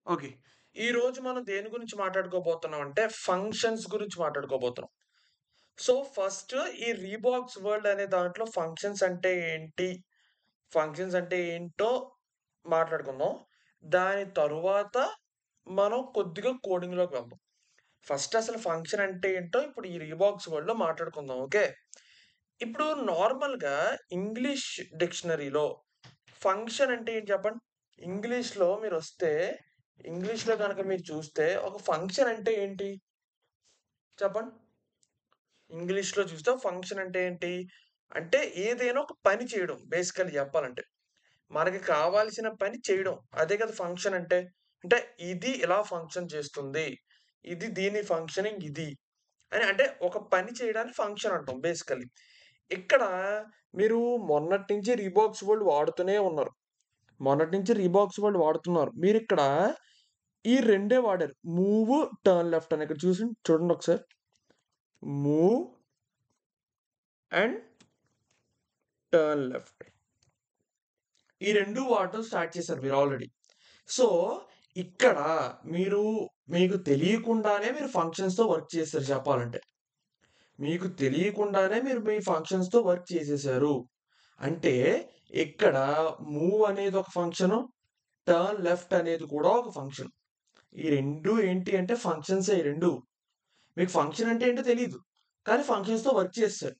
Okay. ఈరోజు మనం దేని గురించి మాట్లాడుకోబోతున్నాం అంటే, ఫంక్షన్స్ గురించి మాట్లాడుకోబోతున్నాం. సో, ఫస్ట్ ఈ రీబాక్స్ వరల్డ్ అనే దాంట్లో ఫంక్షన్స్ అంటే ఏంటి? ఫంక్షన్స్ అంటే ఏంటో మాట్లాడుకుందాం. దాని తరువాత మనం కొద్దిగా కోడింగ్‌లోకి వెళ్దాం. ఫస్ట్ అసలు ఫంక్షన్ అంటే ఏంటో ఇప్పుడు ఈ రీబాక్స్ వరల్డ్‌లో మాట్లాడుకుందాం. ఓకే. ఇప్పుడు నార్మల్‌గా ఇంగ్లీష్ డిక్షనరీలో ఫంక్షన్ అంటే ఏంటి చెప్పండి? ఇంగ్లీష్‌లో మీరొస్తే, ఇంగ్లీష్‌లో గనక మీరు చూస్తే ఒక ఫంక్షన్ అంటే ఏంటి? చెప్పండి? ఇంగ్లీష్‌లో చూస్తే ఫంక్షన్ అంటే ఏంటి? అంటే ఏదైనా ఒక పని చేయడం బేసికల్లీ చెప్పాలంటే. మనకి కావాల్సిన పని చేయడం. అదే కదా ఫంక్షన్ అంటే. అంటే ఇది ఇలా ఫంక్షన్ చేస్తుంది. ఇది దీని ఫంక్షనింగ్ ఇది. అని అంటే ఒక పని చేయడాన్ని ఫంక్షన్ అంటాం బేసికల్లీ. ఇక్కడ మీరు మొన్నటి నుంచి రీబాక్స్ వరల్డ్ వాడుతూనే ఉన్నారు. మొన్నటి నుంచి రీబాక్స్ వరల్డ్ వాడుతున్నారు. మీరిక్కడ ఈ రెండే వాడారు. మూవ్, టర్న్ లెఫ్ట్ అని ఇక్కడ చూడండి ఒకసారి. Move and turn left. ఈ 2 వాడటం స్టార్ట్ చేశారు మీరు ఆల్రెడీ. సో, ఇక్కడ మీరు మీకు తెలియకుండానే మీరు ఫంక్షన్స్‌తో వర్క్ చేశారు చెప్పాలంటే. మీకు తెలియకుండానే మీరు మీ ఫంక్షన్స్‌తో వర్క్ చేసేసారు. అంటే ఇక్కడ మూవ్ అనేది ఒక ఫంక్షను. టర్న్ లెఫ్ట్ అనేది కూడా ఒక ఫంక్షన్. ఈ 2 ఏంటి అంటే ఫంక్షన్సే ఈ 2. మీకు ఫంక్షన్ అంటే ఏంటో తెలీదు. కానీ ఫంక్షన్స్‌తో వర్క్ చేసేసారు.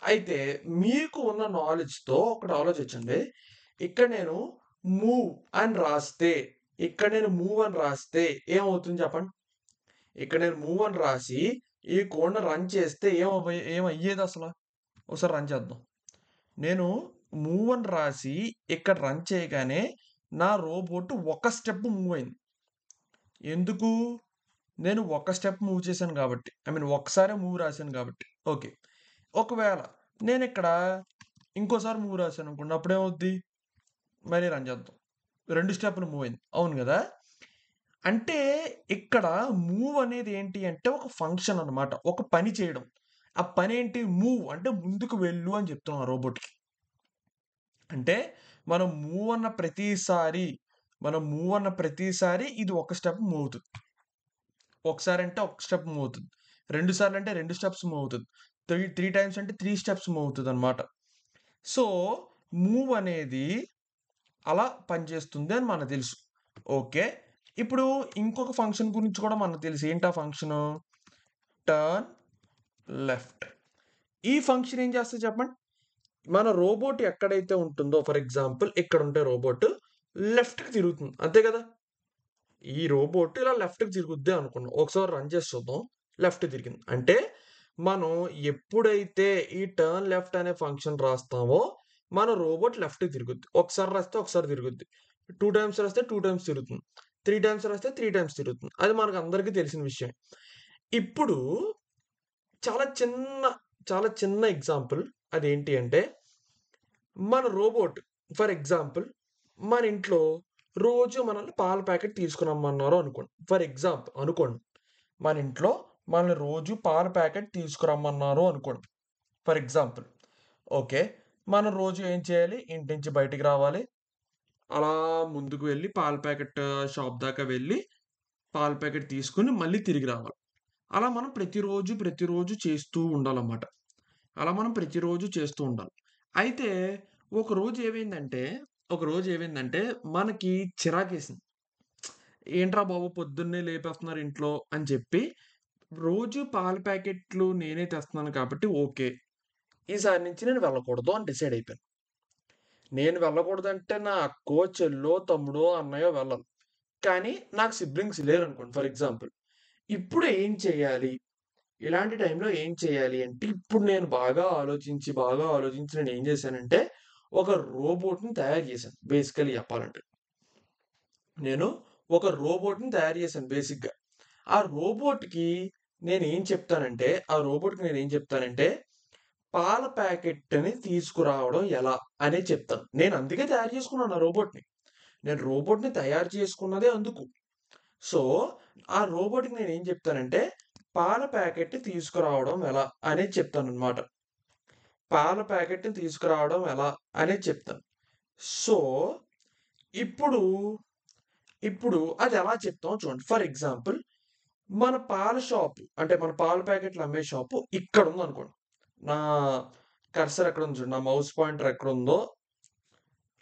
అయితే మీకు ఉన్న నాలెడ్జ్‌తో ఒకటి ఆలోచించండి. ఇక్కడ నేను మూవ్ అని రాస్తే, ఇక్కడ నేను మూవ్ అని రాస్తే ఏమవుతుంది చెప్పండి? ఇక్కడ నేను మూవ్ అని రాసి ఈ కోడ్‌ని రన్ చేస్తే ఏమయ్యేదసల? ఒకసారి రన్ చేద్దాం. నేను మూవ్ అని రాసి ఇక్కడ రన్ చేయగానే నా రోబోట్ ఒక స్టెప్ మూవ్ అయింది. ఎందుకు? నేను ఒక స్టెప్ మూవ్ చేశాను గాబట్టి. ఐ మీన్ ఒక్కసారే మూవ్ రాశాను గాబట్టి. ఓకే. ఒకవేళ నేనిక్కడ ఇంకోసారి మూవ్ రాశాననుకోండి అప్పుడేమవుద్ది? మళ్ళీ రన్ చేద్దాం. 2 స్టెప్‌లు మూవ్ అయింది. అవును గదా! అంటే ఇక్కడ మూవ్ అనేది ఏంటి అంటే ఒక ఫంక్షన్ అన్నమాట. ఒక పని చేయడం. ఆ పనేంటి? మూవ్ అంటే ముందుకు వెళ్ళు అని చెప్తున్నాం ఆ రోబోట్‌కి. అంటే మనం మూవ్ అన్న ప్రతిసారి ఇది ఒక స్టెప్ మూవ్ అవుతది. ఒకసారంటే ఒక స్టెప్ మూవ్ అవుతుంది. 2 సార్లంటే 2 స్టెప్స్ మూవ్ అవుతది. 3 టైమ్స్ అంటే 3 స్టెప్స్ మూవ్ అవుతదనమాట. సో, మూవ్ అనేది అలా పనిచేస్తుంది అని మనకు తెలుసు. ఓకే. ఇప్పుడు ఇంకొక ఫంక్షన్ గురించి కూడా మనకు తెలుసు. ఏంటా ఫంక్షను? Turn left. ఈ ఫంక్షన్ ఏం చేస్తది చెప్పండి? మన రోబోట్ ఎక్కడైతే ఉంటుందో ఫర్ ఎగ్జాంపుల్ ఇక్కడుంటే రోబోట్ లెఫ్ట్‌కి తిరుగుతుంది. అంతే కదా! ఈ రోబోట్ ఇలా లెఫ్ట్‌కి తిరుగుద్ది అనుకున్నాం. ఒకసారి రన్ చేసి చూద్దాం. లెఫ్ట్‌కి తిరిగింది. అంటే మనం ఎప్పుడైతే ఈ టర్న్ లెఫ్ట్ అనే ఫంక్షన్ రాస్తామో, మన రోబోట్ లెఫ్ట్‌కి తిరుగుద్ది. ఒకసారి రాస్తే ఒకసారి తిరుగుద్ది. 2 టైమ్స్ రాస్తే 2 టైమ్స్ తిరుగుతుంది. 3 టైమ్స్ రాస్తే 3 టైమ్స్ తిరుగుతుంది. అది మనకందరికీ తెలిసిన విషయమే. ఇప్పుడు చాలా చిన్న, చాలా చిన్న ఎగ్జాంపుల్ అదేంటి అంటే, మన రోబోట్ ఫర్ ఎగ్జాంపుల్ మన ఇంట్లో రోజు మనల్ని పాల ప్యాకెట్ తీసుకురమ్మన్నారు అనుకోండి. ఫర్ ఎగ్జాంపుల్ అనుకోండి. మన ఇంట్లో మనల్ని రోజు పాల ప్యాకెట్ తీసుకురమ్మన్నారు అనుకోండి. For example. ఓకే. మనం రోజు ఏం చేయాలి? ఇంటి నుంచి బయటికి రావాలి. అలా ముందుకు వెళ్లి పాల ప్యాకెట్ షాప్ దాకా వెళ్లి పాల ప్యాకెట్ తీసుకొని మళ్ళీ తిరిగి రావాలి. అలా మనం ప్రతిరోజు చేస్తూ ఉండాలన్నమాట. అలా మనం ప్రతిరోజు చేస్తూ ఉండాలి. అయితే ఒకరోజు ఏమైందంటే మనకి చిరాకేసింది. ఏంట్రా బాబు పొద్దున్నే లేపేస్తున్నారు ఇంట్లో అని చెప్పి, రోజు పాల ప్యాకెట్లు నేనే తెస్తున్నాను కాబట్టి ఓకే. ఈసారి నుంచి నేను వెళ్ళకూడదు అని డిసైడ్ అయిపోయాను. నేను వెళ్ళకూడదంటే నా అక్కో, చెల్లో, తమ్ముడో, అన్నయ్యో వెళ్ళాలి. కానీ నాకు సిబ్లింగ్స్ లేరనుకోండి ఫర్ ఎగ్జాంపుల్. ఇప్పుడు ఏం చేయాలి? ఇలాంటి టైంలో ఏం చేయాలి అంటే, ఇప్పుడు నేను బాగా ఆలోచించి నేనేం చేశానంటే, ఒక రోబోట్‌ని తయారు చేశాను బేసికల్లీ చెప్పాలంటే. నేను ఒక రోబోట్‌ని తయారు చేశాను బేసిక్‌గా. ఆ రోబోట్‌కి నేనేం చెప్తానంటే, పాల ప్యాకెట్‌ని తీసుకురావడం ఎలా అనేది చెప్తాను. నేను అందుకే తయారు చేసుకున్నాను ఆ రోబోట్‌ని. నేను రోబోట్‌ని తయారు చేసుకున్నదే అందుకు. సో, ఆ రోబోట్‌కి నేనేం చెప్తానంటే, పాల ప్యాకెట్ తీసుకురావడం ఎలా అనేది చెప్తాననమాట. పాల ప్యాకెట్‌ని తీసుకురావడం ఎలా అనేది చెప్తాను. సో, ఇప్పుడు ఇప్పుడు అది ఎలా చెప్తామో చూడండి. ఫర్ ఎగ్జాంపుల్ మన పాల షాపు అంటే మన పాల ప్యాకెట్లు అమ్మే షాపు ఇక్కడుందనుకోండి. నా కర్సర్ ఎక్కడుంది చూడండి.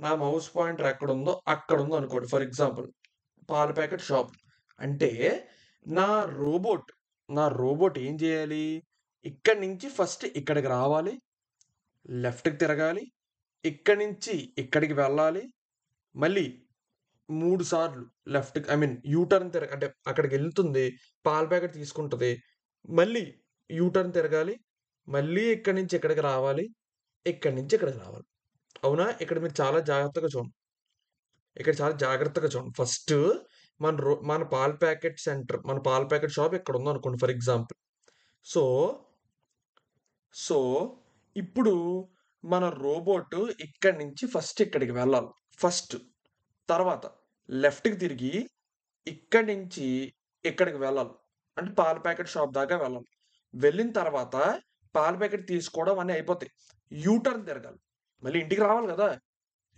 నా మౌస్ పాయింటర్ ఎక్కడుందో అక్కడుందనుకోండి ఫర్ ఎగ్జాంపుల్. పాల ప్యాకెట్ షాప్. అంటే నా రోబోట్, నా రోబోట్ ఏం జేయాలి? ఇక్కడి నుంచి ఫస్ట్ ఇక్కడికి రావాలి. లెఫ్ట్‌కి తిరగాలి. ఇక్కడి నుంచి ఇక్కడికి వెళ్ళాలి. మళ్ళీ 3 సార్లు లెఫ్ట్‌కి యూ టర్న్ అంటే అక్కడికెళ్తుంది. పాల ప్యాకెట్ తీసుకుంటది. మళ్ళీ యూ టర్న్ తిరగాలి. మళ్ళీ ఇక్కడి నుంచి ఇక్కడికి రావాలి. ఇక్కడి నుంచి ఇక్కడికి రావాలి. అవునా? ఇక్కడ మీరు చాలా జాగ్రత్తగా చూడండి. ఇక్కడ చాలా జాగ్రత్తగా చూడండి. ఫస్ట్ మన పాల ప్యాకెట్ సెంటర్, మన పాల ప్యాకెట్ షాప్ ఇక్కడుందనుకోండి ఫర్ ఎగ్జాంపుల్. సో, సో, ఇప్పుడు మన రోబోట్ ఇక్కడి నుంచి ఫస్ట్ ఇక్కడికి వెళ్ళాలి. ఫస్ట్. తర్వాత లెఫ్ట్‌కి తిరిగి ఇక్కడి నుంచి ఇక్కడికి వెళ్ళాలి. అంటే పాల ప్యాకెట్ షాప్ దాకా వెళ్ళాలి. వెళ్ళిన తర్వాత పాల ప్యాకెట్ తీసుకోవడం అన్నీ అయిపోతాయి. యూ టర్న్ తిరగాలి. మళ్ళీ ఇంటికి రావాలి గదా!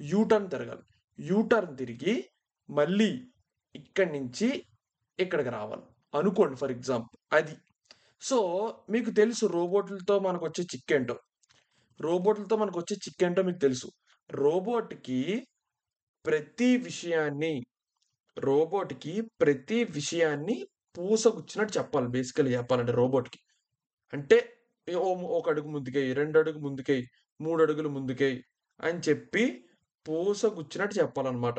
యూ టర్న్ తిరగాలి. యూ టర్న్ తిరిగి మళ్ళీ ఇక్కడి నుంచి ఇక్కడికి రావాలి. అనుకోండి ఫర్ ఎగ్జాంపుల్. అది. సో, మీకు తెలుసు రోబోట్‌లతో మనకొచ్చే చిక్కేంటో. రోబోట్‌లతో మనకొచ్చే చిక్కేంటో మీకు తెలుసు. రోబోట్‌కి ప్రతి విషయాన్ని రోబోట్‌కి ప్రతి విషయాన్ని పూసగుచ్చినట్టు చెప్పాలి బేసికల్లీ చెప్పాలంటే రోబోట్‌కి. అంటే ఒక అడుగు ముందుకేయి, 2 అడుగు ముందుకేయి, 3 అడుగులు ముందుకేయి అని చెప్పి పూసగుచ్చినట్టు చెప్పాలనమాట.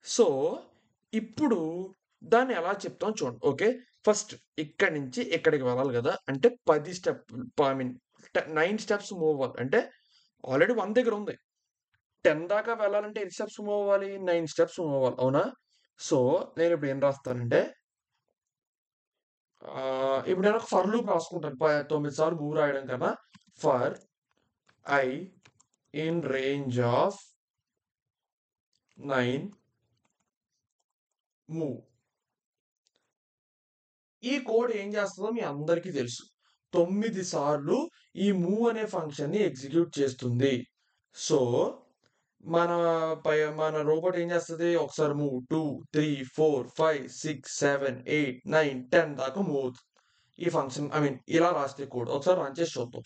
సో, ఇప్పుడు దాన్ని ఎలా చెప్తామో చూడండి. ఓకే. ఫస్ట్ ఇక్కడి నుంచి ఇక్కడికి వెళ్ళాలి గదా! అంటే 10 స్టెప్పులు ఐ మీన్ 9 స్టెప్స్ మూవ్ అవ్వాలి. అంటే ఆల్రెడీ 1 దగ్గరుంది. 10 దాకా వెళ్ళాలంటే ఎన్ని స్టెప్స్ మూవ్ అవ్వాలి? 9 స్టెప్స్ మూవ్ అవ్వాలి. అవునా? సో, నేనిప్పుడు ఏం రాస్తానంటే ఇప్పుడు నేను ఒక ఫర్ లూప్ రాసుకుంటాను. 9 సార్లు మూవ్ రాయడం కన్నా for I in range of 9 move. ఈ కోడ్ ఏం చేస్తదో మీ అందరికీ తెలుసు. 9 సార్లు ఈ మూవ్ అనే ఫంక్షన్‌ని ఎగ్జిక్యూట్ చేస్తుంది. సో, మన రోబోట్ ఏం చేస్తది? ఒకసారి మూవ్ 2, 3, 4, 5, 6, 7, 8, 9, 10 దాకా మూవ్ అవుతుంది. ఈ ఫంక్షన్ ఇలా రాస్తే కోడ్. ఒకసారి రన్ చేసి చూద్దాం.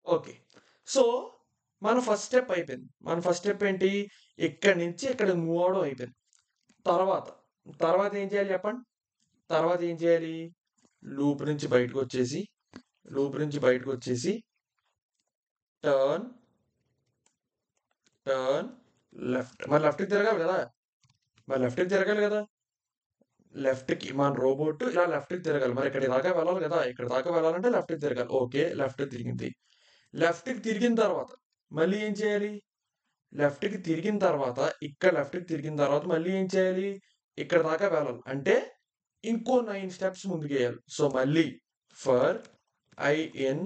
ఓకే. సో, మన ఫస్ట్ స్టెప్ అయిపోయింది. మన ఫస్ట్ స్టెప్ ఏంటి? ఇక్కడి నుంచి ఇక్కడికి మూవ్ అవ్వడం అయిపోయింది. తర్వాత, తర్వాత ఏం చేయాలి చెప్పండి? తర్వాత ఏం చేయాలి? లూప్ నుంచి బయటకొచ్చేసి, లూప్ నుంచి బయటకొచ్చేసి టర్న్, టర్న్ లెఫ్ట్. మరి లెఫ్ట్‌కి తిరగాలి గదా! మరి లెఫ్ట్‌కి తిరగాలి గదా! లెఫ్ట్‌కి మన రోబోట్ ఇలా లెఫ్ట్‌కి తిరగాలి. మరి ఇక్కడి దాకా వెళ్ళాలి గదా! ఇక్కడి దాకా వెళ్ళాలంటే లెఫ్ట్‌కి తిరగాలి. ఓకే. లెఫ్ట్‌కి తిరిగింది. లెఫ్ట్‌కి తిరిగిన తర్వాత మళ్ళీ ఏం చేయాలి? లెఫ్ట్‌కి తిరిగిన తర్వాత ఇక్కడ లెఫ్ట్‌కి తిరిగిన తర్వాత మళ్ళీ ఏం చేయాలి? ఇక్కడి దాకా వెళ్ళాలి. అంటే ఇంకో 9 స్టెప్స్ ముందుకెయ్యాలి. సో, మళ్ళీ for I in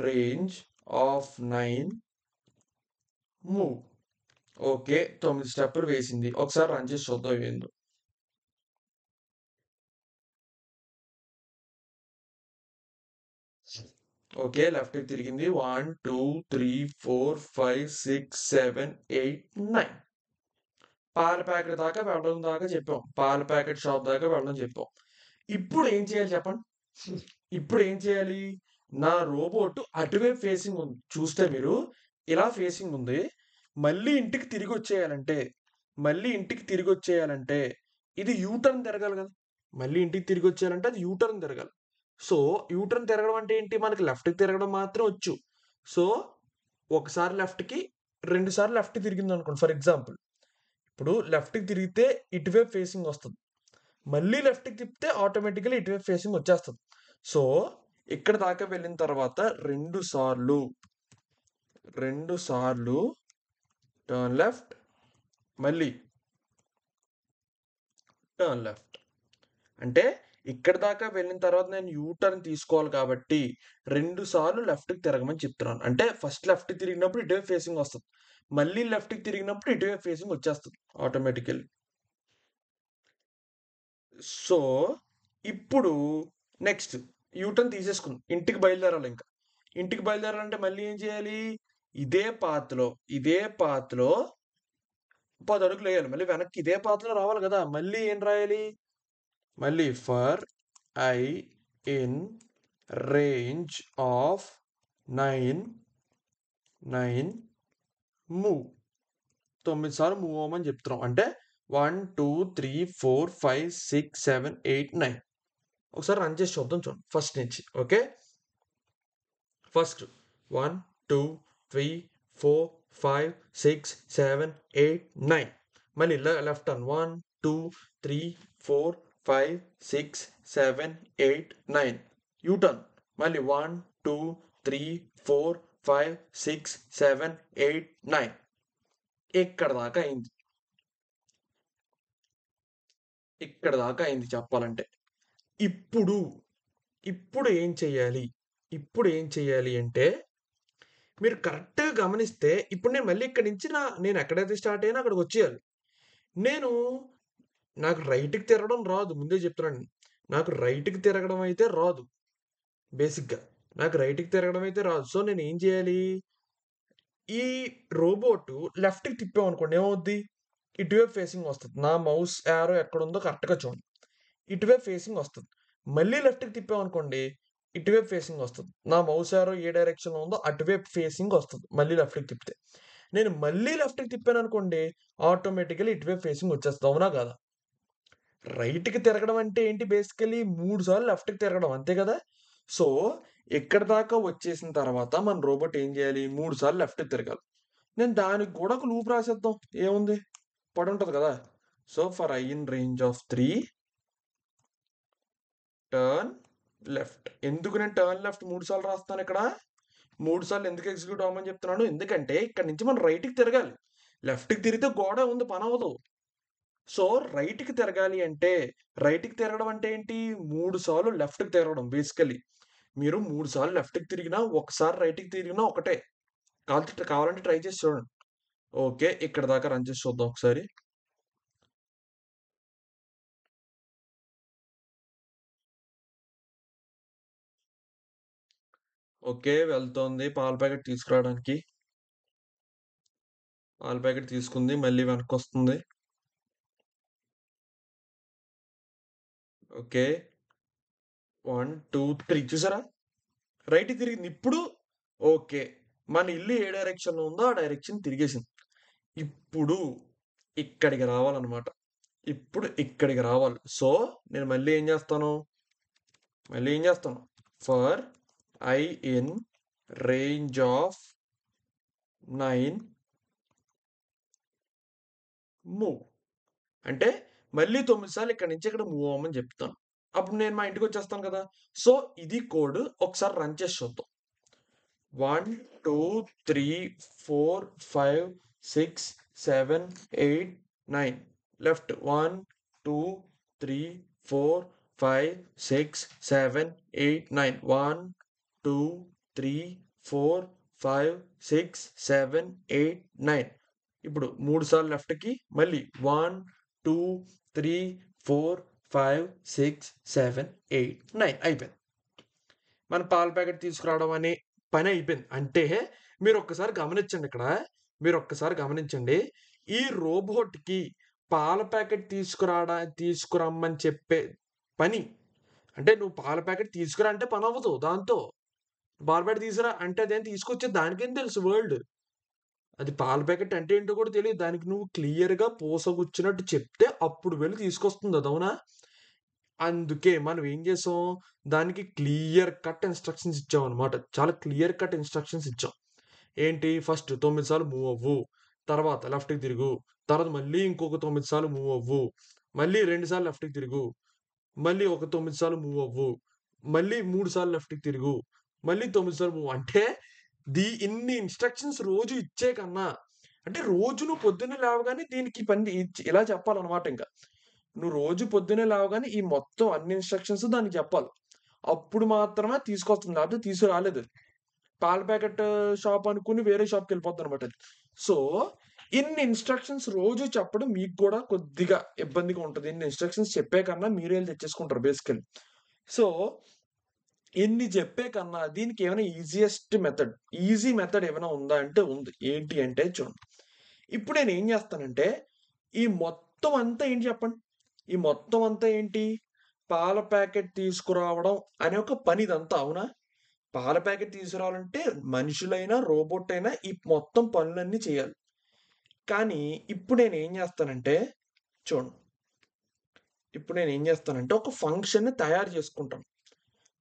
range of 9 move. Okay. 9 స్టెప్పులు వేసింది. ఒకసారి రన్ చేసి చూద్దాం ఏందో. ఓకే. లెఫ్ట్‌కి తిరిగింది. 1, 2, 3, 4, 5, 6, 7, 8, 9. పాల ప్యాకెట్ దాకా వెళ్ళడం దాకా చెప్పాం. పాల ప్యాకెట్ షాప్ దాకా వెళ్ళడం చెప్పాం. ఇప్పుడు ఏం చేయాలి చెప్పండి? ఇప్పుడు ఏం చేయాలి? నా రోబోట్ అటువైపు ఫేసింగ్ ఉంది. చూస్తే మీరు ఇలా ఫేసింగ్ ఉంది. మళ్ళీ ఇంటికి తిరిగొచ్చేయాలంటే, మళ్ళీ ఇంటికి తిరిగొచ్చేయాలంటే ఇది యూ టర్న్ తిరగాలి గదా! మళ్ళీ ఇంటికి తిరిగొచ్చేయాలంటే అది యూ టర్న్ తిరగాలి. సో, యూ టర్న్ తిరగడం అంటే ఏంటి? మనకి లెఫ్ట్‌కి తిరగడం మాత్రం వచ్చు. సో, ఒకసారి లెఫ్ట్‌కి, 2 సార్లు లెఫ్ట్‌కి తిరిగిందనుకోండి ఫర్ ఎగ్జాంపుల్. ఇప్పుడు లెఫ్ట్‌కి తిరిగితే ఇటువైపు ఫేసింగ్ వస్తది. మళ్ళీ లెఫ్ట్‌కి తిప్పితే ఆటోమేటిక్‌గా ఇటువైపు ఫేసింగ్ వచ్చేస్తది. సో, ఇక్కడి దాకా వెళ్ళిన తర్వాత 2 సార్లు టర్న్ లెఫ్ట్, మళ్ళీ టర్న్ లెఫ్ట్. అంటే ఇక్కడి దాకా వెళ్ళిన తర్వాత నేను యూ టర్న్ తీసుకోవాలి కాబట్టి 2 సార్లు లెఫ్ట్‌కి తిరగమని చెప్తున్నాను. అంటే ఫస్ట్ లెఫ్ట్‌కి తిరిగినప్పుడు ఇటువైపు ఫేసింగ్ వస్తది. మళ్ళీ లెఫ్ట్‌కి తిరిగినప్పుడు ఇటువైపు ఫేసింగ్ వచ్చేస్తది ఆటోమేటికల్లీ. సో, ఇప్పుడు నెక్స్ట్ యూ టర్న్ తీసేసుకుంది. ఇంటికి బయలుదేరాలింక. ఇంటికి బయలుదేరాలంటే మళ్ళీ ఏం చేయాలి? ఇదే పాత్లో 10 అడుగులు వేయాలి. మళ్ళీ వెనక్కి ఇదే పాత్లో రావాలి కదా! మళ్ళీ ఏం రాయాలి? మళ్ళీ for I in range of 9 move 9 సార్లు మూవ్ అవ్వమని చెప్తున్నాం. అంటే 1 2 3 4 5 6 7 8 9 ఒకసారి రన్ చేసి చూద్దాం. చూడండి ఫస్ట్ నుంచి. ఓకే, ఫస్ట్ 1 2 3 4 5 6 7 8 9 మళ్ళీ లెఫ్ట్ టర్న్ 1 2 3 4 5 6 7 8 9 యూ టర్న్ మళ్ళీ 1 2 3 4 5 6 7 8 9 ఇక్కడ దాకా అయింది. చెప్పాలంటే ఇప్పుడు ఏం చెయ్యాలి? అంటే మీరు కరెక్ట్‌గా గమనిస్తే ఇప్పుడు నేను మళ్ళీ ఇక్కడి నుంచి నేను ఎక్కడైతే స్టార్ట్ అయ్యానో అక్కడికి వచ్చేయాలి. నాకు రైట్‌కి తిరగడం రాదు. ముందే చెప్తున్నాను. నాకు రైట్‌కి తిరగడం అయితే రాదు. బేసిక్‌గా నాకు రైట్‌కి తిరగడం అయితే రాదు. సో నేను ఏం చేయాలి? ఈ రోబోట్ లెఫ్ట్‌కి తిప్పామనుకోండి ఏమవుద్ది? ఇటువైపు ఫేసింగ్ వస్తది. నా మౌస్ యారో ఎక్కడుందో కరెక్ట్‌గా చూడండి. ఇటువైపు ఫేసింగ్ వస్తది. మళ్ళీ లెఫ్ట్‌కి తిప్పామనుకోండి ఇటువైపు ఫేసింగ్ వస్తది. నా మౌస్ యారో ఏ డైరెక్షన్‌లో ఉందో అటువైపు ఫేసింగ్ వస్తది. మళ్ళీ లెఫ్ట్‌కి తిప్పితే. నేను మళ్ళీ లెఫ్ట్‌కి తిప్పాననుకోండి ఆటోమేటికల్లీ ఇటువైపు ఫేసింగ్ వచ్చేస్తది. అవునా కాదా? రైట్‌కి తిరగడం అంటే ఏంటి బేసికల్లీ 3 సార్లు లెఫ్ట్‌కి తిరగడం అంతే కదా! సో, ఇక్కడి దాకా వచ్చేసిన తర్వాత మన రోబోట్ ఏం చేయాలి? 3 సార్లు లెఫ్ట్‌కి తిరగాలి. నేను దానికి కూడా ఒక లూప్ రాసేద్దాం. ఏముంది? పడుంటది కదా! So, for I in range of 3 turn left. ఎందుకు నేను టర్న్ లెఫ్ట్ 3 సార్లు రాస్తున్నాను ఇక్కడ? 3 సార్లు ఎందుకు ఎగ్జిక్యూట్ అవ్వమని చెప్తున్నాను? ఎందుకంటే ఇక్కడి నుంచి మనం రైట్‌కి తిరగాలి. లెఫ్ట్‌కి తిరిగితే గోడే ఉంది పనవ్వదు. సో, రైట్‌కి తిరగాలి అంటే రైట్‌కి తిరగడం అంటే ఏంటి? 3 సార్లు లెఫ్ట్‌కి తిరగడం బేసికల్లీ. మీరు 3 సార్లు లెఫ్ట్‌కి తిరిగినా, ఒకసారి రైట్‌కి తిరిగినా ఒకటే. కావాలంటే ట్రై చేసి చూడండి. ఓకే, ఇక్కడ దాకా రన్ చేసి చూద్దాం ఒకసారి. ఓకే, వెళ్తోంది పాల ప్యాకెట్ తీసుకురావడానికి. పాల ప్యాకెట్ తీసుకుంది. మళ్ళీ వెనక్కొస్తుంది. ఓకే. 1 2 3 చూసారా? రైట్‌కి తిరిగింది. ఇప్పుడు ఓకే. మన ఇల్లు ఏ డైరెక్షన్‌లో ఉందో ఆ డైరెక్షన్ తిరిగేసింది. ఇప్పుడు ఇక్కడికి రావాలన్నమాట. ఇప్పుడు ఇక్కడికి రావాలి. సో, నేను మళ్ళీ ఏం చేస్తాను? For I in range of 9 move. అంటే మళ్ళీ 9 సార్లు ఇక్కడి నుంచి ఇక్కడ మూవ్ అవ్వమని చెప్తాను. అప్పుడు నేను మా ఇంటికొచ్చేస్తాను కదా! సో, ఇది కోడ్ ఒకసారి రన్ చేసి చూద్దాం. 1 2 3 4 5 6 7 8 9 లెఫ్ట్ 1 2 3 4 5 6 7 8 9 1 2 3 4 5 6 7 8 9 ఇప్పుడు 3 సార్లు లెఫ్ట్‌కి మళ్ళీ 1 2 3 4 5 6 7 8 9 అయిపోయింది. మన పాల ప్యాకెట్ తీసుకురావడం అనే పని అయిపోయింది. అంటే మీరొక్కసారి గమనించండి. ఈ రోబోట్‌కి పాల ప్యాకెట్ తీసుకురమ్మని చెప్పే పని. అంటే నువ్వు పాల ప్యాకెట్ తీసుకురా అంటే పనవ్వదు దాంతో. పాల ప్యాకెట్ తీసుకురా అంటే అదేం తీసుకొచ్చేది దానికేం తెలుసు వరల్డ్. అది పాల ప్యాకెట్ అంటే ఏంటో కూడా తెలీదు. దానికి నువ్వు క్లియర్‌గా పూసగుచ్చినట్టు చెప్తే అప్పుడు వెళ్లి తీసుకొస్తుంది అది. అవునా? అందుకే మనం ఏం చేసాం? దానికి క్లియర్ కట్ ఇన్‌స్ట్రక్షన్స్ ఇచ్చామన్నమాట. చాలా క్లియర్ కట్ ఇన్‌స్ట్రక్షన్స్ ఇచ్చాం. ఏంటి? ఫస్ట్ 9 సార్లు మూవ్ అవ్వు. తర్వాత లెఫ్ట్‌కి తిరుగు. తర్వాత మళ్ళీ ఇంకొక 9 సార్లు మూవ్ అవ్వు. మళ్ళీ 2 సార్లు లెఫ్ట్‌కి తిరుగు. మళ్ళీ ఒక 9 సార్లు మూవ్ అవ్వు. మళ్ళీ 3 సార్లు లెఫ్ట్‌కి తిరుగు. మళ్ళీ 9 సార్లు మూవ్ అంటే ఇన్ని ఇన్‌స్ట్రక్షన్స్ రోజు ఇచ్చే కన్నా అంటే రోజు నువ్వు పొద్దున్నే లేవగానే దీనికి ఈ పని ఇలా చెప్పాలన్నమాట ఇంక. నువ్వు రోజు పొద్దున్నే లేవగానే ఈ మొత్తం అన్ని ఇన్‌స్ట్రక్షన్స్ దానికి చెప్పాలి. అప్పుడు మాత్రమే తీసుకొస్తుంది. లేకపోతే తీసుకురాలేదు. పాల ప్యాకెట్ షాప్ అనుకుని వేరే షాప్‌కెళ్ళిపోద్దనమాట అది. సో, ఇన్ని ఇన్‌స్ట్రక్షన్స్ రోజు చెప్పడం మీకు కూడా కొద్దిగా ఇబ్బందిగా ఉంటది. ఇన్ని ఇన్‌స్ట్రక్షన్స్ చెప్పే కన్నా మీరే ఎళ్లి తెచ్చేసుకుంటారు బేసికల్లీ. సో, ఎన్ని చెప్పే కన్నా దీనికి ఏమైనా ఈజీ మెథడ్ ఏమైనా ఉందా అంటే ఉంది. ఏంటి అంటే చూడండి. ఇప్పుడు నేను ఏం చేస్తానంటే, ఈ మొత్తం అంతా ఏంటి చెప్పండి? ఈ మొత్తం అంతా ఏంటి? పాల ప్యాకెట్ తీసుకురావడం అనే ఒక పని ఇదంతా. అవునా? పాల ప్యాకెట్ తీసుకురావాలంటే మనుషులైనా, రోబోట్ అయినా ఈ మొత్తం పనులన్నీ చేయాలి. కానీ ఇప్పుడు నేనేం చేస్తానంటే చూడండి. ఇప్పుడు నేనేం చేస్తానంటే ఒక ఫంక్షన్‌ని తయారు చేసుకుంటాను.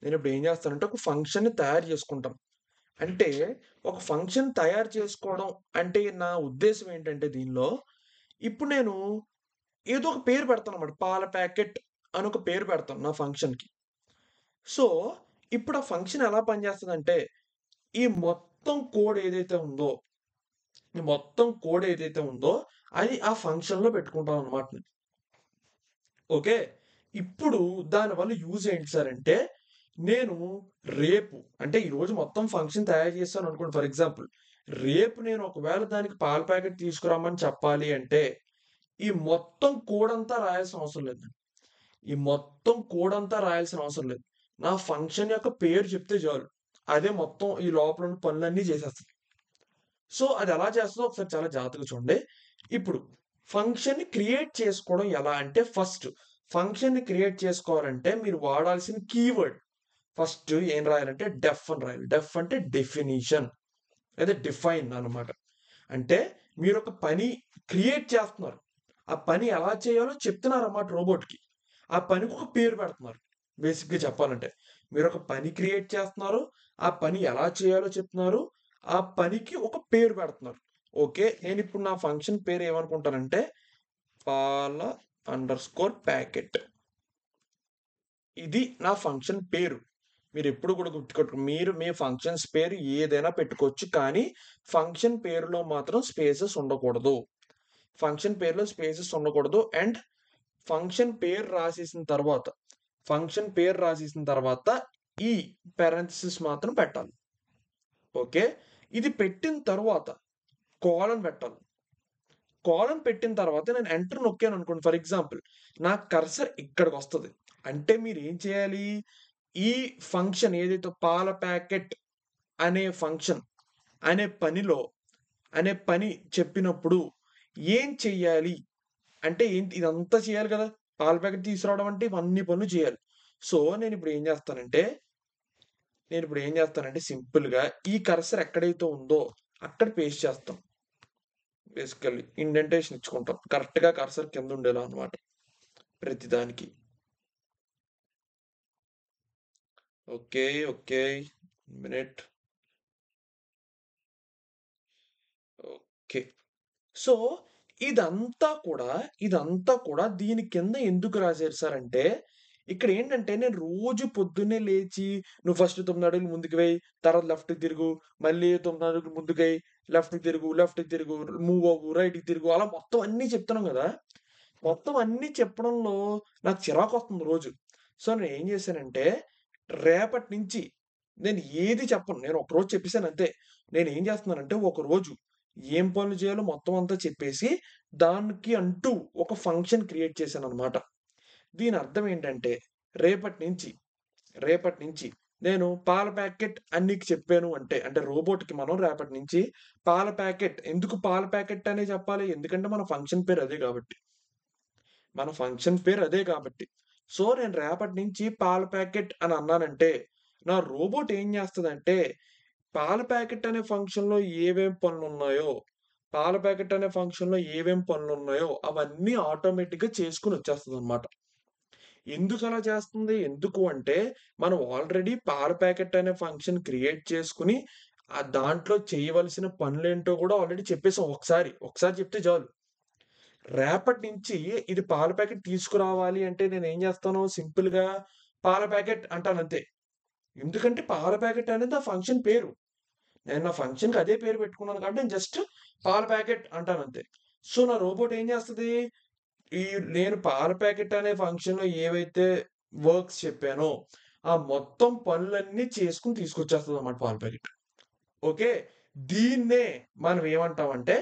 నేనిప్పుడు ఏం చేస్తానంటే ఒక ఫంక్షన్‌ని తయారు చేసుకుంటాను. అంటే ఒక ఫంక్షన్ తయారు చేసుకోవడం అంటే నా ఉద్దేశ్యం ఏంటంటే దీనిలో, ఇప్పుడు నేను ఏదో ఒక పేరు పెడతానన్నమాట. పాల ప్యాకెట్ అని ఒక పేరు పెడతాను నా ఫంక్షన్‌కి. సో, ఇప్పుడు ఆ ఫంక్షన్ ఎలా పనిచేస్తదంటే, ఈ మొత్తం కోడ్ ఏదైతే ఉందో, ఈ మొత్తం కోడ్ ఏదైతే ఉందో అది ఆ ఫంక్షన్‌లో పెట్టుకుంటామన్నమాట. ఓకే. ఇప్పుడు దానివల్ల యూజ్ ఏంటి సార్ అంటే, నేను రేపు అంటే ఈరోజు మొత్తం ఫంక్షన్ తయారు చేశాననుకోండి ఫర్ ఎగ్జాంపుల్. రేపు నేను ఒకవేళ దానికి పాల ప్యాకెట్ తీసుకురమ్మని చెప్పాలి అంటే, ఈ మొత్తం కోడ్ అంతా రాయాల్సిన అవసరం లేదండి. ఈ మొత్తం కోడ్ అంతా రాయాల్సిన అవసరం లేదు. నా ఫంక్షన్ యొక్క పేరు చెప్తే చాలు. అదే మొత్తం ఈ లోపల ఉన్న పనులన్నీ చేసేస్తది. సో, అదెలా చేస్తదో ఒకసారి చాలా జాగ్రత్తగా చూడండి. ఇప్పుడు ఫంక్షన్‌ని క్రియేట్ చేసుకోవడం ఎలా అంటే ఫస్ట్ ఫంక్షన్‌ని క్రియేట్ చేసుకోవాలంటే మీరు వాడాల్సిన కీవర్డ్ ఫస్ట్ ఏం రాయాలంటే డెఫ్ అని రాయాలి. డెఫ్ అంటే డెఫినిషన్ లేదా డిఫైన్ అన్నమాట. అంటే మీరొక పని క్రియేట్ చేస్తున్నారు. ఆ పని ఎలా చేయాలో చెప్తున్నారన్నమాట రోబోట్‌కి. ఆ పనికి ఒక పేరు పెడుతున్నారు. బేసిక్‌గా చెప్పాలంటే. మీరొక పని క్రియేట్ చేస్తున్నారు. ఆ పని ఎలా చేయాలో చెప్తున్నారు. ఆ పనికి ఒక పేరు పెడుతున్నారు. ఓకే. నేనిప్పుడు నా ఫంక్షన్ పేరు ఏమనుకుంటానంటే పాల అండర్‌స్కోర్ ప్యాకెట్. ఇది నా ఫంక్షన్ పేరు. మీరెప్పుడు కూడా మీరు మీ ఫంక్షన్స్ పేరు ఏదైనా పెట్టుకోవచ్చు. కానీ ఫంక్షన్ పేరులో మాత్రం స్పేసెస్ ఉండకూడదు. ఫంక్షన్ పేరులో స్పేసెస్ ఉండకూడదు. అండ్ ఫంక్షన్ పేరు రాసేసిన తర్వాత, ఫంక్షన్ పేరు రాసేసిన తర్వాత ఈ పారెంథసిస్ మాత్రం పెట్టాలి. ఓకే. ఇది పెట్టిన తరువాత కోలన్ పెట్టాలి. కోలన్ పెట్టిన తర్వాత నేను ఎంటర్ నొక్కాననుకోండి ఫర్ ఎగ్జాంపుల్. నా కర్సర్ ఇక్కడికొస్తది. అంటే మీరేం చేయాలి? ఈ ఫంక్షన్ ఏదైతే పాల ప్యాకెట్ అనే ఫంక్షన్ అనే పనిలో అనే పని చెప్పినప్పుడు ఏం చెయ్యాలి? అంటే ఏంటి ఇదంతా చేయాలి కదా! పాల ప్యాకెట్ తీసుకురావడం అంటే ఇవన్నీ పనులు చేయాలి. సో, నేనిప్పుడు ఏం చేస్తానంటే సింపుల్‌గా ఈ కర్సర్ ఎక్కడైతే ఉందో అక్కడ పేస్ట్ చేస్తాం. బేసికల్లీ ఇండెంటేషన్ ఇచ్చుకుంటాం. కరెక్ట్‌గా కర్సర్ కింద ఉండేలా అన్నమాట. ప్రతి దానికి. Okay. Okay. Minute. Okay. So, ఇదంతా కూడా దీని కింద ఎందుకు రాసేరు సార్ అంటే, ఇక్కడేంటంటే నేను రోజు పొద్దున్నే లేచి, "నువ్వు ఫస్ట్ 9 అడుగులు ముందుకు వెయ్యి, తర్వాత లెఫ్ట్‌కి తిరుగు, మళ్ళీ 9 అడుగులు ముందుకెయి, లెఫ్ట్‌కి తిరుగు, మూవ్ అవ్వు, రైట్‌కి తిరుగు" అలా మొత్తం అన్నీ చెప్తున్నాం గదా! మొత్తం అన్నీ చెప్పడంలో నాకు చిరాకొస్తుంది రోజు. సో, నేనేం చేశానంటే, రేపటి నుంచి నేను ఏది చెప్పను. నేను ఒకరోజు చెప్పేసానంతే. నేనేం చేస్తున్నానంటే, ఒకరోజు ఏం పనులు చేయాలో మొత్తం అంతా చెప్పేసి, దానికి అంటూ ఒక ఫంక్షన్ క్రియేట్ చేశాననమాట. దీని అర్థం ఏంటంటే, రేపటి నుంచి, రేపటి నుంచి నేను పాల ప్యాకెట్ అని నీకు చెప్పాను అంటే, అంటే రోబోట్‌కి మనం రేపటి నుంచి పాల ప్యాకెట్ ఎందుకు పాల ప్యాకెట్ అనే చెప్పాలి? ఎందుకంటే మన ఫంక్షన్ పేరు అదే కాబట్టి. మన ఫంక్షన్ పేరు అదే కాబట్టి. సో, నేను రేపటి నుంచి పాల ప్యాకెట్ అని అన్నానంటే, నా రోబోట్ ఏం చేస్తదంటే, పాల ప్యాకెట్ అనే ఫంక్షన్‌లో ఏవేం పనులున్నాయో, పాల ప్యాకెట్ అనే ఫంక్షన్‌లో ఏవేం పనులున్నాయో అవన్నీ ఆటోమేటిక్‌గా చేసుకొని వచ్చేస్తదనమాట. ఎందుకలా చేస్తుంది? ఎందుకు అంటే, మనం ఆల్రెడీ పాల ప్యాకెట్ అనే ఫంక్షన్ క్రియేట్ చేసుకొని, దాంట్లో చేయవలసిన పనులేంటో కూడా ఆల్రెడీ చెప్పేసాం ఒకసారి. ఒకసారి చెప్తే చాలు. రేపటి నుంచి ఇది పాల ప్యాకెట్ తీసుకురావాలి అంటే నేనేం జేస్తాను సింపుల్‌గా పాల ప్యాకెట్ అంటానంతే. ఎందుకంటే పాల ప్యాకెట్ అనేది ఆ ఫంక్షన్ పేరు. నేను నా ఫంక్షన్‌కి అదే పేరు పెట్టుకున్నాను కాబట్టి నేను జస్ట్ పాల ప్యాకెట్ అంటానంతే. సో, నా రోబోట్ ఏం జేస్తది? ఈ నేను పాల ప్యాకెట్ అనే ఫంక్షన్‌లో ఏవైతే వర్క్స్ చెప్పానో, ఆ మొత్తం పనులన్నీ చేసుకొని తీసుకొచ్చేస్తదన్నమాట పాల ప్యాకెట్. ఓకే. దీన్నే మనం ఏమంటామంటే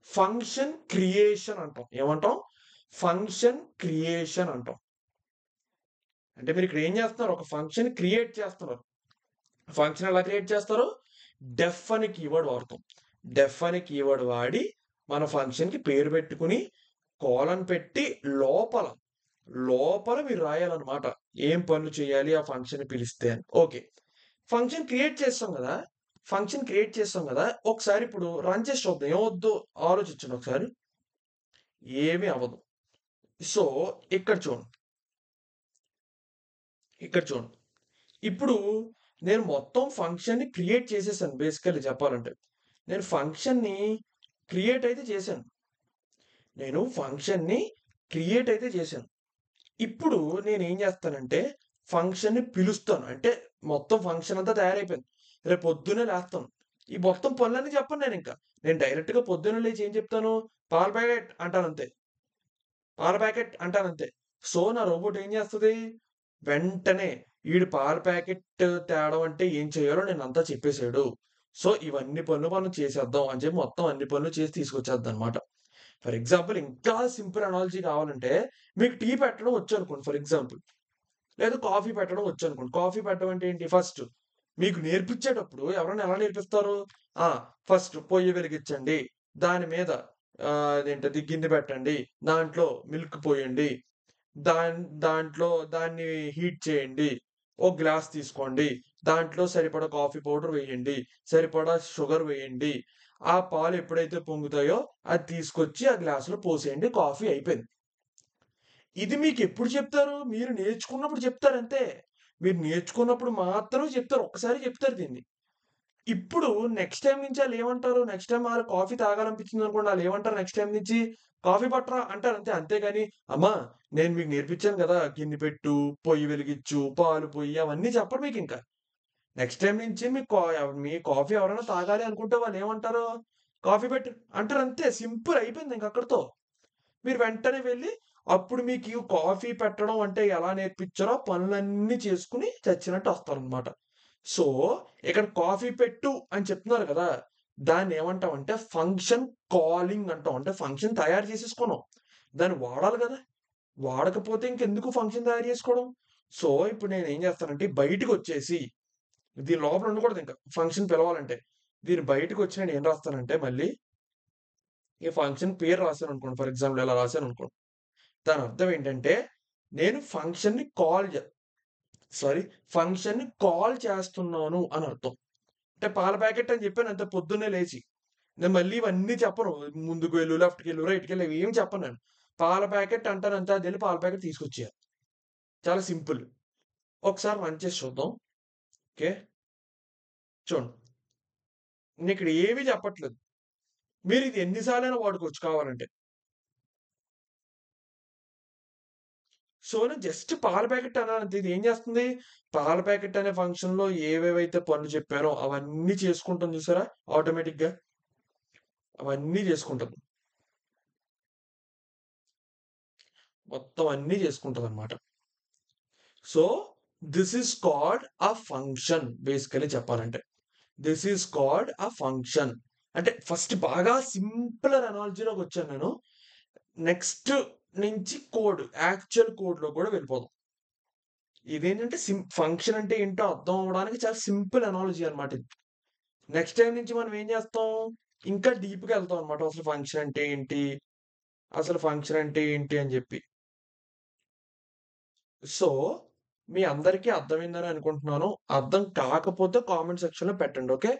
ఫంక్షన్ క్రియేషన్ అంటాం. ఏమంటాం? ఫంక్షన్ క్రియేషన్ అంటాం. అంటే మీరిక్కడ ఏం చేస్తున్నారు? ఒక ఫంక్షన్ క్రియేట్ చేస్తున్నారు. ఫంక్షన్ ఎలా క్రియేట్ చేస్తారు? డెఫ్ అనే కీవర్డ్ వాడతాం. డెఫ్ అనే కీవర్డ్ వాడి మన ఫంక్షన్‌కి పేరు పెట్టుకొని, కోలన్ పెట్టి లోపల, లోపల మీరు రాయాలన్నమాట. ఏం పనులు చేయాలి ఆ ఫంక్షన్‌ని పిలిస్తే అని. ఓకే. ఫంక్షన్ క్రియేట్ చేస్తాం గదా! ఫంక్షన్ క్రియేట్ చేస్తాం గదా! ఒకసారి ఇప్పుడు రన్ చేసి చూద్దాం. ఏమవుద్దో ఆలోచించండి ఒకసారి. ఏమీ అవ్వదు. సో, ఇక్కడ చూడండి. ఇక్కడ చూడండి. ఇప్పుడు నేను మొత్తం ఫంక్షన్‌ని క్రియేట్ చేసేసాను బేసికల్లీ చెప్పాలంటే. నేను ఫంక్షన్‌ని క్రియేట్ అయితే చేశాను. నేను ఫంక్షన్‌ని క్రియేట్ అయితే చేశాను. ఇప్పుడు నేనేం చేస్తానంటే ఫంక్షన్‌ని పిలుస్తాను. అంటే మొత్తం ఫంక్షన్ అంతా తయారైపోయింది. రేపు పొద్దున్నే లేస్తాను. ఈ మొత్తం పనులన్నీ చెప్పను నేనింక. నేను డైరెక్ట్‌గా పొద్దున్నే లేచి ఏం చెప్తాను? పాల ప్యాకెట్ అంటానంతే. పాల ప్యాకెట్ అంటానంతే. సో, నా రోబోట్ ఏం చేస్తది? వెంటనే ఈడు పాల ప్యాకెట్ తేవడం అంటే ఏం చేయాలో నేనంతా చెప్పేసాడు. సో, ఇవన్నీ పనులు మనం చేసేద్దాం అని చెప్పి మొత్తం అన్ని పనులు చేసి తీసుకొచ్చేద్దనమాట. ఫర్ ఎగ్జాంపుల్ ఇంకా సింపుల్ అనాలజీ కావాలంటే మీకు టీ పెట్టడం వచ్చనుకోండి ఫర్ ఎగ్జాంపుల్. లేదా కాఫీ పెట్టడం వచ్చనుకోండి. కాఫీ పెట్టడం అంటే ఏంటి? ఫస్ట్ మీకు నేర్పించేటప్పుడు ఎవరైనా ఎలా నేర్పిస్తారు? ఆ! ఫస్ట్ పొయ్యి వెలిగించండి. దాని మీద అదేంటది గిన్నె పెట్టండి. దాంట్లో మిల్క్ పోయండి. దాంట్లో దాన్ని హీట్ చేయండి. ఒక గ్లాస్ తీసుకోండి. దాంట్లో సరిపడా కాఫీ పౌడర్ వేయండి. సరిపడా షుగర్ వేయండి. ఆ పాలు ఎప్పుడైతే పొంగుతాయో అది తీసుకొచ్చి ఆ గ్లాస్‌లో పోసేయండి. కాఫీ అయిపోయింది. ఇది మీకెప్పుడు చెప్తారు? మీరు నేర్చుకున్నప్పుడు చెప్తారంతే. మీరు నేర్చుకున్నప్పుడు మాత్రమే చెప్తారు. ఒక్కసారి చెప్తారు దీన్ని. ఇప్పుడు నెక్స్ట్ టైమ్ నుంచి ఆళ్ళేమంటారు? నెక్స్ట్ టైమ్ ఆళ్ళకి కాఫీ తాగాలనిపించిందనుకోండి ఆళ్ళేమంటారు నెక్స్ట్ టైమ్ నుంచి? "కాఫీ పట్టరా" అంటారంతే. అంతేగాని, "అమ్మా నేను మీకు నేర్పించాను గదా! గిన్నె పెట్టు, పొయ్యి వెలిగిచ్చు, పాలు పొయ్యి" అవన్నీ చెప్పరు మీకింక. నెక్స్ట్ టైమ్ నుంచి మీ కాఫీ ఎవరైనా తాగాలి అనుకుంటే వాళ్ళేమంటారు? "కాఫీ పెట్టు" అంటారంతే. సింపుల్ అయిపోయింది ఇంకక్కడితో. మీరు వెంటనే వెళ్లి అప్పుడు మీకు కాఫీ పెట్టడం అంటే ఎలా నేర్పించారో ఆ పనులన్నీ చేసుకొని చచ్చినట్టు వస్తారనమాట. సో, ఇక్కడ కాఫీ పెట్టు అని చెప్తున్నారు కదా! దాన్నేమంటామంటే ఫంక్షన్ కాలింగ్ అంటాం. అంటే ఫంక్షన్ తయారు చేసేసుకున్నాం. దాన్ని వాడాలి గదా! వాడకపోతే ఇంకెందుకు ఫంక్షన్ తయారు చేసుకోవడం? సో, ఇప్పుడు నేనేం చేస్తానంటే బయటికొచ్చేసి దీని లోపల ఉండకూడదింక ఫంక్షన్ పిలవాలంటే. దీని బయటకొచ్చి నేనేం రాస్తానంటే మళ్ళీ ఈ ఫంక్షన్ పేరు రాసాననుకోండి ఫర్ ఎగ్జాంపుల్ ఇలా రాసాననుకోండి. దానర్థం ఏంటంటే, నేను సారీ ఫంక్షన్‌ని కాల్ చేస్తున్నాను అనర్థం. అంటే పాల ప్యాకెట్ అని చెప్పానంతే పొద్దున్నే లేచి. నేను మళ్ళీ ఇవన్నీ చెప్పను. ముందుకు వెళ్ళు, లెఫ్ట్‌కెళ్ళు, రైట్‌కెళ్ళు ఇవి ఏమి చెప్పను నేను. పాల ప్యాకెట్ అంటానంతే అదెళ్లి పాల ప్యాకెట్ తీసుకొచ్చేయాలి. చాలా సింపుల్. ఒకసారి రన్ చేసి చూద్దాం. ఓకే. చూడండి. నేనిక్కడ ఏమి చెప్పట్లేదు. మీరిది ఎన్ని సార్లైనా వాడుకోవచ్చు కావాలంటే. సో, నేను జస్ట్ పాల ప్యాకెట్ అన్నానంతే. ఇది ఏం చేస్తుంది? పాల ప్యాకెట్ అనే ఫంక్షన్‌లో ఏవేవైతే పనులు చెప్పానో అవన్నీ చేసుకుంటుంది చూసారా? ఆటోమేటిక్‌గా. అవన్నీ చేసుకుంటది. మొత్తం అన్నీ చేసుకుంటదనమాట. So, this is called a function basically చెప్పాలంటే. This is called a function. అంటే ఫస్ట్ బాగా సింపులర్ అనాలజీలోకొచ్చాను నేను. నెక్స్ట్ నుంచి యాక్చువల్ కోడ్‌లో కూడా వెళ్ళిపోదాం. ఇదేంటంటే ఫంక్షన్ అంటే ఏంటో అర్థం అవ్వడానికి చాలా సింపుల్ అనాలజీ అన్నమాట ఇది. నెక్స్ట్ టైమ్ నుంచి మనం ఏం చేస్తాం? ఇంకా డీప్‌గా ఎళ్తాం అన్నమాట. అసలు ఫంక్షన్ అంటే ఏంటి? అసలు ఫంక్షన్ అంటే ఏంటి? అని జెప్పి. సో, మీ అందరికీ అర్థమైందని అనుకుంటున్నాను. అర్థం కాకపోతే కామెంట్ సెక్షన్‌లో పెట్టండి. ఓకే.